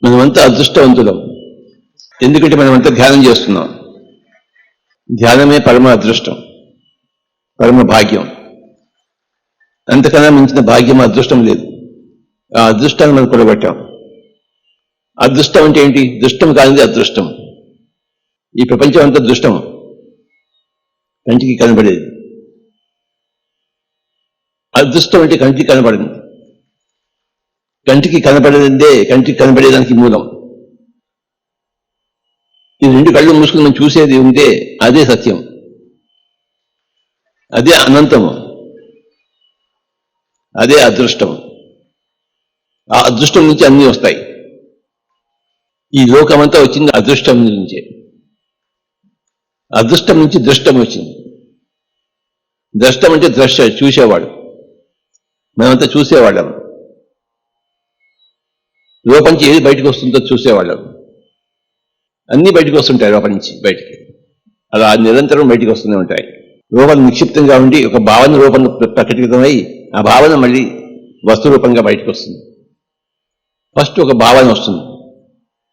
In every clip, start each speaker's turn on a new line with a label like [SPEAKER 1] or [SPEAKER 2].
[SPEAKER 1] మనమంతా అదృష్టవంతులం. ఎందుకంటే మనమంతా ధ్యానం చేస్తున్నాం. ధ్యానమే పరమ అదృష్టం, పరమ భాగ్యం. అంతకన్నా మించిన భాగ్యం అదృష్టం లేదు. ఆ అదృష్టాన్ని మనం కూడబట్టాం. అదృష్టం అంటే ఏంటి? దుష్టం కానిది అదృష్టం. ఈ ప్రపంచం అంతా దుష్టం, కంటికి కనబడేది. అదృష్టం అంటే కంటికి కనబడింది. కంటికి కనబడేదే కంటికి కనబడేదానికి మూలం. ఈ రెండు కళ్ళు మూసుకుని మనం చూసేది ఉంటే అదే సత్యం, అదే అనంతము, అదే అదృష్టం. ఆ అదృష్టం నుంచి అన్నీ వస్తాయి. ఈ లోకమంతా వచ్చింది అదృష్టం నుంచే. అదృష్టం నుంచి దృష్టం వచ్చింది. ద్రష్టం అంటే ద్రష్ట, చూసేవాడు. మేమంతా చూసేవాళ్ళం. లోపల నుంచి ఏది బయటకు వస్తుందో చూసేవాళ్ళం. అన్నీ బయటకు వస్తుంటాయి లోపల నుంచి బయటికి. అలా నిరంతరం బయటకు వస్తూనే ఉంటాయి. రూపం నిక్షిప్తంగా ఉండి ఒక భావన రూపంగా ప్రకటితమై ఆ భావన మళ్ళీ వస్తు రూపంగా బయటకు వస్తుంది. ఫస్ట్ ఒక భావన వస్తుంది,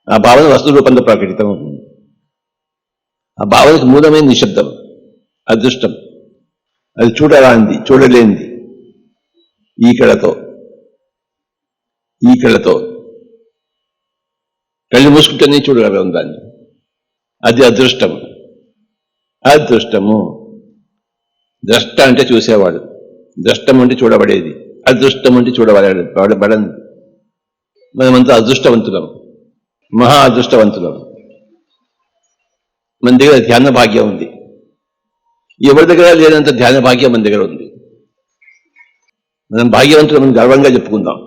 [SPEAKER 1] ఆ భావన వస్తు రూపంలో ప్రకటితం అవుతుంది. ఆ భావనకు మూలమైన నిశ్శబ్దం, అదృష్టం. అది చూడరానిది, చూడలేనిది. ఈ కళతో కళ్ళు మూసుకుంటేనే చూడగలం దాన్ని. అది అదృష్టము. అదృష్టము. ద్రష్ట అంటే చూసేవాడు, ద్రష్టం అంటే చూడబడేది, అదృష్టం అంటే చూడబడని. మనమంతా అదృష్టవంతులం, మహా అదృష్టవంతులం. మన దగ్గర ధ్యాన భాగ్యం ఉంది. ఎవరి దగ్గర లేనంత ధ్యాన భాగ్యం మన దగ్గర ఉంది. మనం భాగ్యవంతులం గర్వంగా చెప్పుకుందాం.